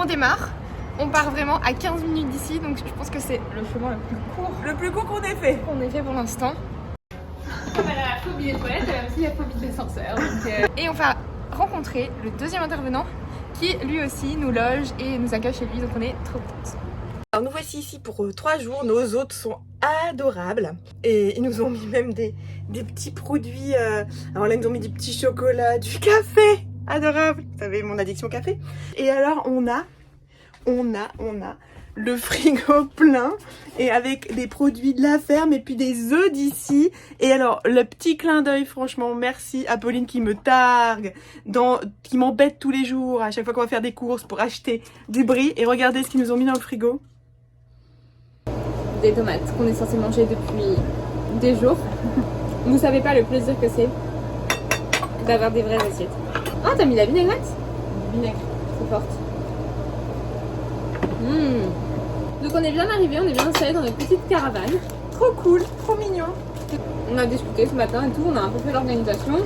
on démarre. On part vraiment à 15 minutes d'ici, donc je pense que c'est le chemin le plus court. Le plus court qu'on ait fait. Qu'on ait fait pour l'instant. Comme elle a la phobie des toilettes, elle a aussi la phobie de l'ascenseur. Et on va rencontrer le deuxième intervenant qui lui aussi nous loge et nous accueille chez lui, donc on est trop contents. Alors nous voici ici pour 3 jours, nos hôtes sont adorables et ils nous ont mis même des petits produits, alors là ils nous ont mis du petit chocolat, du café, adorable, vous savez mon addiction au café. Et alors on a le frigo plein et avec des produits de la ferme et puis des œufs d'ici. Et alors le petit clin d'œil, franchement merci à Pauline qui me targue, qui m'embête tous les jours à chaque fois qu'on va faire des courses pour acheter du brie. Et regardez ce qu'ils nous ont mis dans le frigo. Des tomates qu'on est censé manger depuis des jours. Vous savez pas le plaisir que c'est d'avoir des vraies assiettes. Ah, t'as mis la vinaigrette? Vinaigre, c'est forte. Donc on est bien arrivé, on est bien installé dans notre petite caravane. Trop cool, trop mignon. On a discuté ce matin et tout, on a un peu fait l'organisation.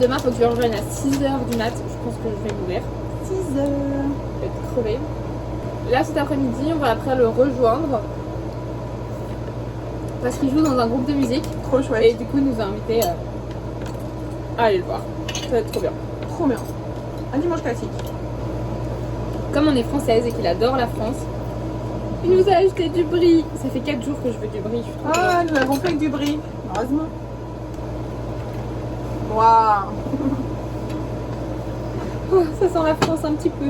Demain, faut que je le rejoigne à 6h du mat. Je pense que je vais mourir. 6h. Je vais être crevée. Là, cet après-midi, on va après le rejoindre. Parce qu'il joue dans un groupe de musique. Trop chouette. Et du coup, il nous a invités à aller le voir. Ça va être trop bien. Trop bien. Un dimanche classique. Comme on est française et qu'il adore la France, il nous a acheté du brie. Ça fait 4 jours que je veux du brie. Je suis trop Ah, nous avons fait du brie. Heureusement. Waouh. Oh, ça sent la France un petit peu.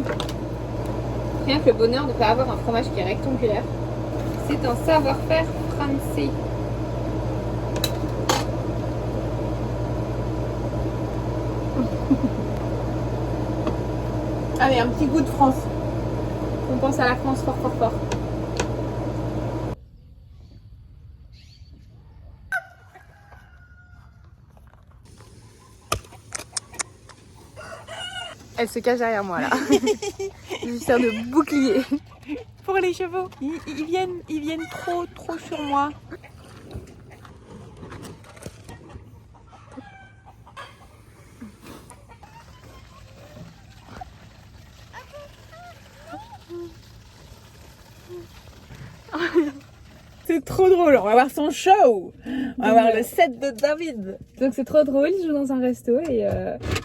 Rien que le bonheur de ne pas avoir un fromage qui est rectangulaire. C'est un savoir-faire français. Allez, un petit goût de France. On pense à la France fort fort fort. Elle se cache derrière moi là. Je lui sers de bouclier. Pour les chevaux, ils viennent trop sur moi. C'est trop drôle, on va voir son show. On va voir le set de David. Donc c'est trop drôle, il joue dans un resto et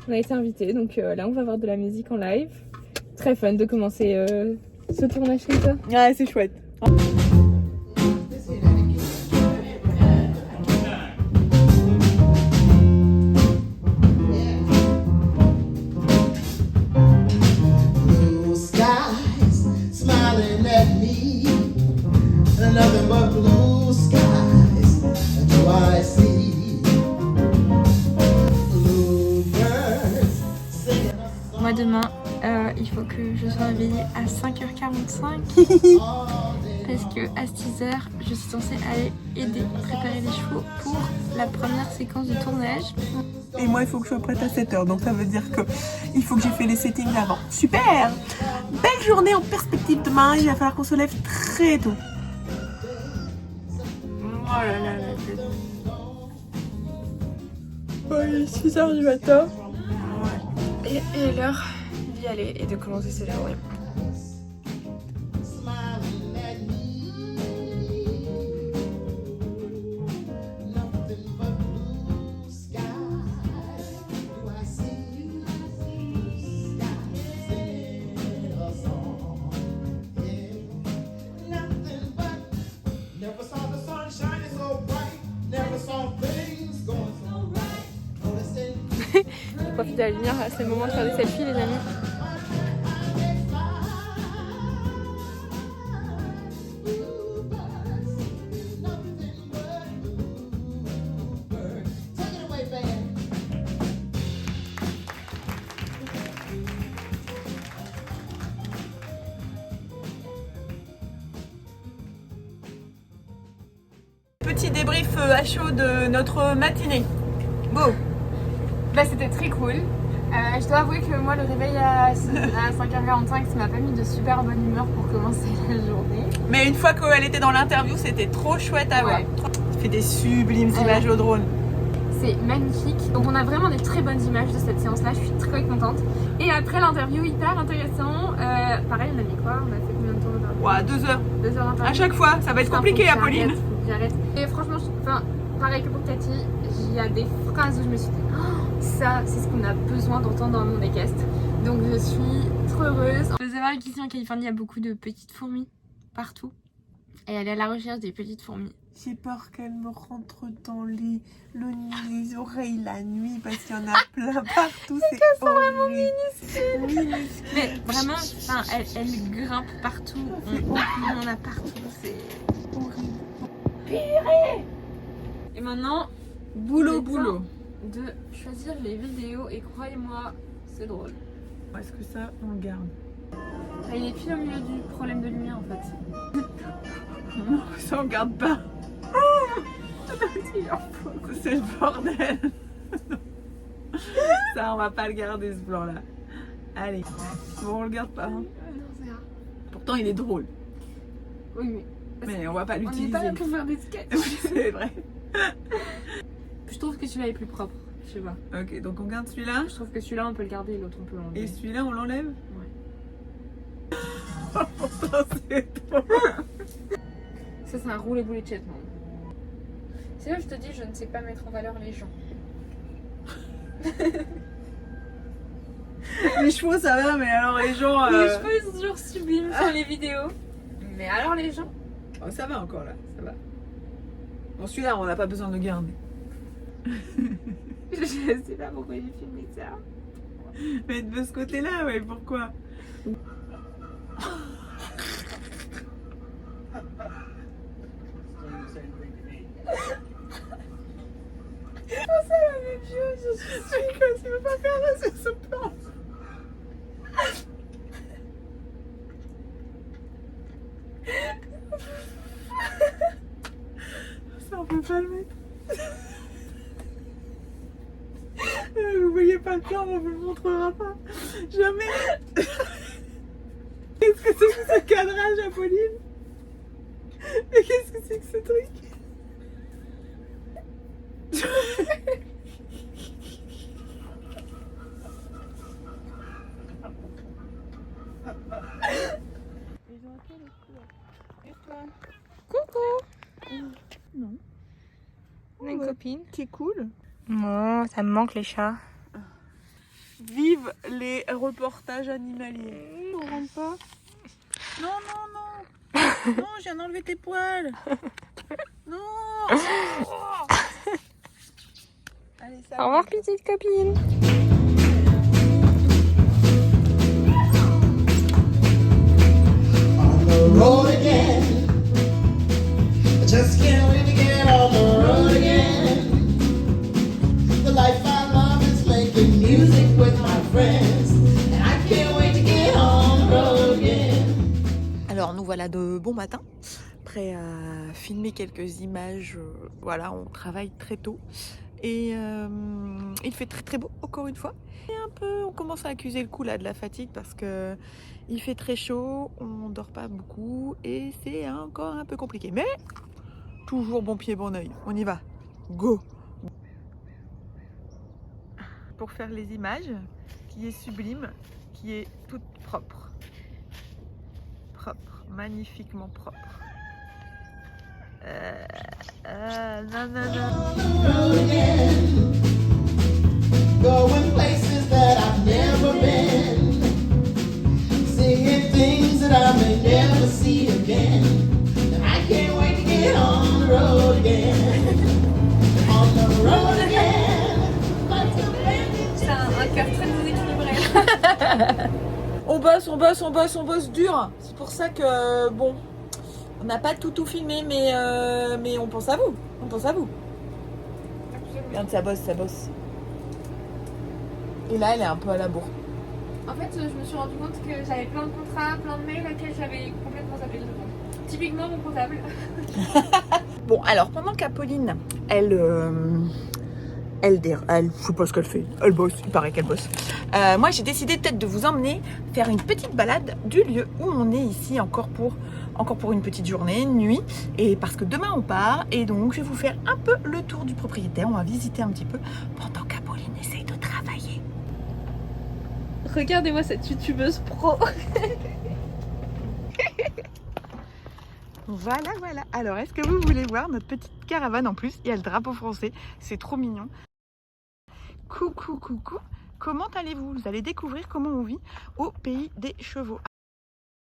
on a été invités. Donc là, on va voir de la musique en live. Très fun de commencer ce tournage comme ça. Ouais, c'est chouette. Blue skies smiling at me, and nothing but blue skies do I see. Blue birds singing a song. Moi demain, il faut que je sois réveillée à 5h45 parce que à 6h, je suis censée aller aider, préparer les chevaux pour la première séquence de tournage. Et moi, il faut que je sois prête à 7h, donc ça veut dire que il faut que j'ai fait les settings avant. Super! Belle journée en perspective demain, il va falloir qu'on se lève très tôt. Oh là là la tête. Il est 6h du matin. Et l'heure d'y aller et de commencer cette journée. Smiling at me, nothing but blue skies do I see. Blue skies singing a song, yeah. Nothing but, never saw the sun shining so bright, never saw things going so right. Noticing Je profite de la lumière, c'est le moment de faire des selfies les amis. Petit débrief à chaud de notre matinée. Go! Bah c'était très cool. Je dois avouer que moi le réveil à 5h45 ça m'a pas mis de super bonne humeur pour commencer la journée. Mais une fois qu'elle était dans l'interview, c'était trop chouette à voir. Ouais. Elle fait des sublimes images au drone. c'est magnifique. Donc on a vraiment des très bonnes images de cette séance-là, je suis très contente. Et après l'interview hyper intéressant, pareil on a mis quoi? On a fait combien de temps d'interview? Ouais, 2 heures. 2 heures d'interview. À chaque fois, ça va être compliqué, Apolline. Faut que j'arrête. Et franchement, pareil que pour Cathy, il y a des phrases où je me suis dit, oh, ça c'est ce qu'on a besoin d'entendre dans le monde équestre. Donc je suis trop heureuse. Je veux savoir qu'ici en Californie, il y a beaucoup de petites fourmis partout. Et elle est à la recherche des petites fourmis. J'ai peur qu'elle me rentre dans les oreilles la nuit parce qu'il y en a plein partout. C'est vraiment minuscule. Mais vraiment, elle grimpe partout. On en a partout. C'est horrible. Purée. Et maintenant, Boulot, il est boulot. temps de choisir les vidéos et croyez-moi, c'est drôle. Est-ce que ça, on le garde? Il est pile au milieu du problème de lumière en fait. Non, ça on garde pas. C'est le bordel. Ça, on va pas le garder ce blanc là. Allez, bon, on le garde pas. Hein. Non, c'est grave. Pourtant, il est drôle. Oui, Mais on va pas on n'est l'utiliser. pas là pour faire des sketchs. Oui, c'est vrai. Je trouve que celui-là est plus propre. Je sais pas. Ok, donc on garde celui-là. Je trouve que celui-là on peut le garder et l'autre on peut l'enlever. Et celui-là, on l'enlève. Ouais. Pourtant, c'est trop. Ça c'est un roulé-boulé de Chetman. C'est là où je te dis, je ne sais pas mettre en valeur les gens. Les chevaux, ça va, mais alors les gens. Les cheveux ils sont toujours sublimes sur les vidéos. Mais alors les gens? Oh, ça va encore là, ça va. Bon, celui-là, on n'a pas besoin de le garder. Je sais pas pourquoi j'ai filmé ça. Mais de ce côté-là, ouais, pourquoi? C'est la même chose, je suis sûre. C'est quoi, tu veux pas faire là sur ce plan? Ça, on peut pas le mettre. Vous voyez pas le plan, on vous le montrera pas. Jamais. Qu'est-ce que c'est que ce cadrage, Apolline? Mais qu'est-ce que c'est que ce truc? Coucou. Non. On a une copine. C'est cool. Oh, ça me manque les chats. Vive les reportages animaliers. On rentre pas. Non, non, non. Non, je viens d'enlever tes poils. Non. Allez, ça Au revoir petite copine. On the road again. I just can't wait to get on the road again. The life I love is making music with my friends. And I can't wait to get on the road again. Alors nous voilà de bon matin, prêts à filmer quelques images. Voilà, on travaille très tôt et il fait très très beau encore une fois. Et un peu, on commence à accuser le coup là de la fatigue parce que il fait très chaud, on dort pas beaucoup et c'est encore un peu compliqué. Mais toujours bon pied bon oeil, on y va, go. Pour faire les images, qui est sublime, qui est toute propre. Propre, magnifiquement propre. Non, non, non. Road again. Going places that I've never been. Seeing things that I may never see again. And I can't wait to get on the road again. On the road again. C'est un cœur très déséquilibré. On bosse dur. C'est pour ça que, bon, on n'a pas tout filmé, mais on pense à vous. On pense à vous. Regarde, ça bosse. Et là, elle est un peu à la bourre. En fait, je me suis rendu compte que j'avais plein de contrats, plein de mails auxquels j'avais complètement zappé de répondre. Typiquement mon comptable. Bon, alors, pendant qu'Apolline, elle Elle, je sais pas ce qu'elle fait. Elle bosse, il paraît qu'elle bosse. Moi, j'ai décidé peut-être de vous emmener faire une petite balade du lieu où on est ici encore pour une petite journée, une nuit. Et parce que demain, on part. Et donc, je vais vous faire un peu le tour du propriétaire. On va visiter un petit peu pendant qu'Apolline essaye de travailler. Regardez-moi cette youtubeuse pro. Voilà, voilà. Alors, est-ce que vous voulez voir notre petite caravane en plus? Il y a le drapeau français. C'est trop mignon. Coucou, coucou. Comment allez-vous? Vous allez découvrir comment on vit au pays des chevaux.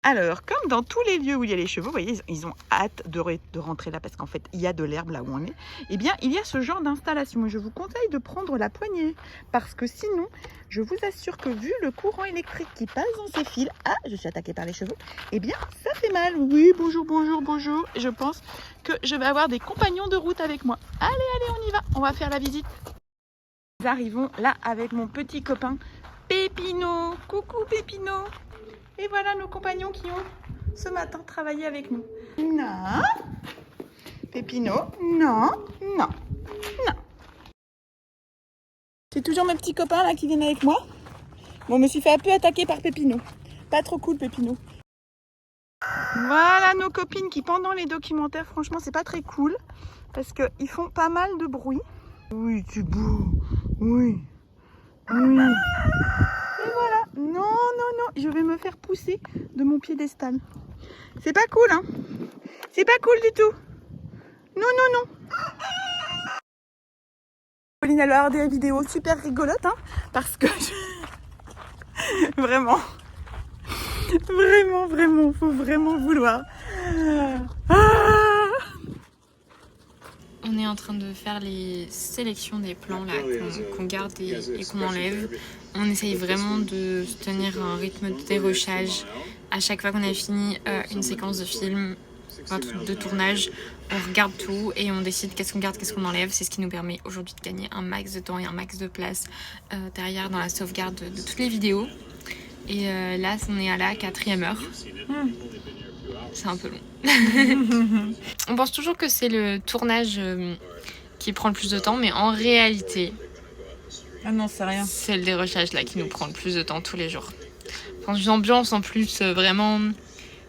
Alors, comme dans tous les lieux où il y a les chevaux, vous voyez, ils ont hâte de rentrer là parce qu'en fait, il y a de l'herbe là où on est. Eh bien, il y a ce genre d'installation. Je vous conseille de prendre la poignée parce que sinon, je vous assure que vu le courant électrique qui passe dans ces fils, ah, je suis attaquée par les chevaux, eh bien, ça fait mal. Oui, bonjour, bonjour, bonjour. Je pense que je vais avoir des compagnons de route avec moi. Allez, allez, on y va. On va faire la visite. Nous arrivons là avec mon petit copain Pépino. Coucou Pépino. Et voilà nos compagnons qui ont ce matin travaillé avec nous. Non. Pépino. Non. Non. Non. C'est toujours mes petits copains là qui viennent avec moi. Bon, je me suis fait un peu attaquer par Pépino. Pas trop cool Pépino. Voilà nos copines qui pendant les documentaires, franchement c'est pas très cool. Parce qu'ils font pas mal de bruit. Oui, c'est beau. Oui. Oui. Et voilà. Non, non, non. Je vais me faire pousser de mon piédestal. C'est pas cool, hein. C'est pas cool du tout. Non, non, non. Pauline, elle va avoir des vidéos super rigolotes, hein. Parce que... vraiment. Vraiment, vraiment. Faut vraiment vouloir. On est en train de faire les sélections des plans là qu'on garde et qu'on enlève. On essaye vraiment de tenir un rythme de dérochage. À chaque fois qu'on a fini une séquence de film, de tournage, on regarde tout et on décide qu'est-ce qu'on garde, qu'est-ce qu'on enlève. C'est ce qui nous permet aujourd'hui de gagner un max de temps et un max de place derrière dans la sauvegarde de toutes les vidéos. Et là, on est à la 4e heure. C'est un peu long. On pense toujours que c'est le tournage qui prend le plus de temps, mais en réalité, Ah non, c'est rien. c'est le dérochage là qui nous prend le plus de temps tous les jours. Dans une ambiance en plus vraiment,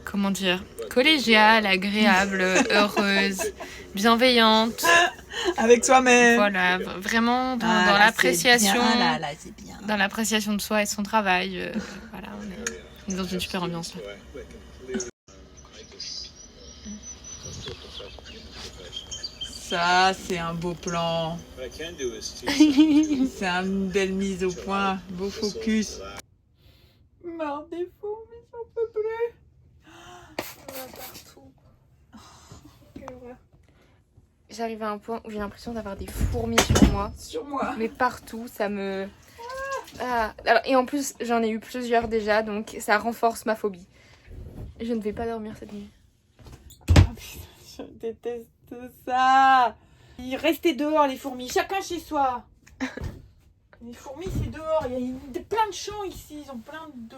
comment dire, collégiale, agréable, heureuse, bienveillante. Avec soi-même. Voilà, vraiment dans l'appréciation, dans l'appréciation de soi et de son travail. Voilà, on est dans une super ambiance là. Ça, c'est un beau plan. C'est une belle mise au point. Beau focus. Marre des fourmis, j'en peux plus. On va partout. Quelle horreur. J'arrive à un point où j'ai l'impression d'avoir des fourmis sur moi. Sur moi. Mais partout, ça me... Ah. Alors, et en plus, j'en ai eu plusieurs déjà, donc ça renforce ma phobie. Je ne vais pas dormir cette nuit. Oh, putain, je déteste ça. Restez dehors les fourmis, chacun chez soi. Les fourmis c'est dehors, il y a plein de champs ici, ils ont plein de...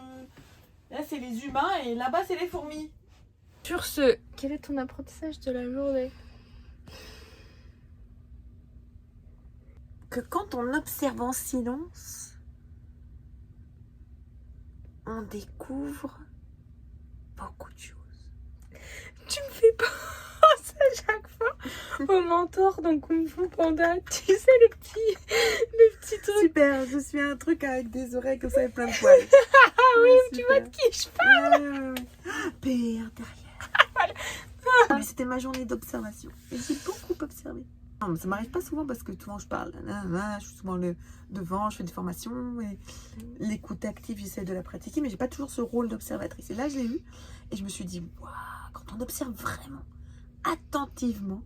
Là c'est les humains et là-bas c'est les fourmis. Sur ce, quel est ton apprentissage de la journée? Que quand on observe en silence, on découvre beaucoup de choses. Tu me fais penser à chaque fois au mentor dans Kung Fu Panda. Tu sais, le petit truc. Super, je suis un truc avec des oreilles comme ça et plein de poils. Ah oui, tu vois de qui je parle. Père derrière. Mais c'était ma journée d'observation. Et j'ai beaucoup observé. Non, mais ça m'arrive pas souvent parce que souvent je parle. Je suis souvent devant, je fais des formations. Et l'écoute active, j'essaie de la pratiquer, mais j'ai pas toujours ce rôle d'observatrice. Et là, je l'ai eu. Et je me suis dit, waouh, quand on observe vraiment, attentivement,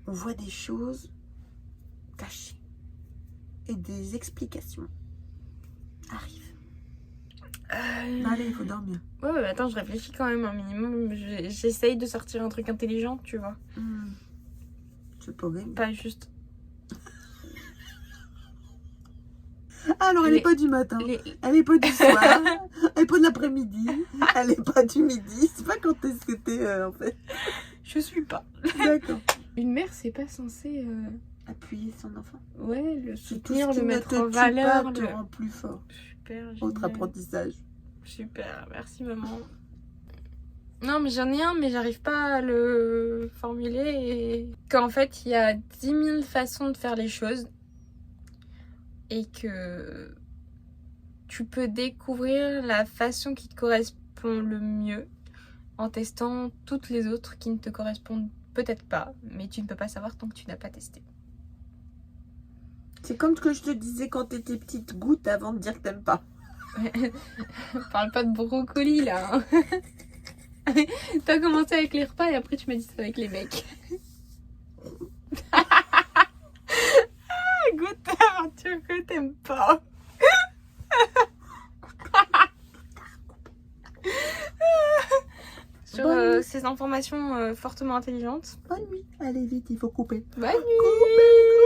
on voit des choses cachées. Et des explications arrivent. Allez, il faut dormir. Ouais, mais attends, je réfléchis quand même un minimum. J'essaye de sortir un truc intelligent, tu vois. C'est pas vrai. Pas juste. Alors, elle n'est pas du matin, elle n'est pas du soir, elle n'est pas de l'après-midi, elle n'est pas du midi. C'est pas quand est-ce que t'es en fait. Je suis pas. D'accord. Une mère, c'est pas censé appuyer son enfant. Ouais, le C'est soutenir, tout ce le qui ne mettre te en tue valeur. pas te le- rend plus fort. Super, Autre génial. apprentissage. Super, merci maman. Non, mais j'en ai un, mais j'arrive pas à le formuler. Et qu'en fait, il y a 10 000 façons de faire les choses. Et que tu peux découvrir la façon qui te correspond le mieux en testant toutes les autres qui ne te correspondent peut-être pas, mais tu ne peux pas savoir tant que tu n'as pas testé. C'est comme ce que je te disais quand t'étais petite, goûte avant de dire que t'aimes pas. Parle pas de brocoli là. Hein. T'as commencé avec les repas et après tu m'as dit ça avec les mecs. Goûte l'aventure que t'aimes pas. Sur ces informations fortement intelligentes. Bonne nuit. Allez vite, il faut couper. Bonne nuit.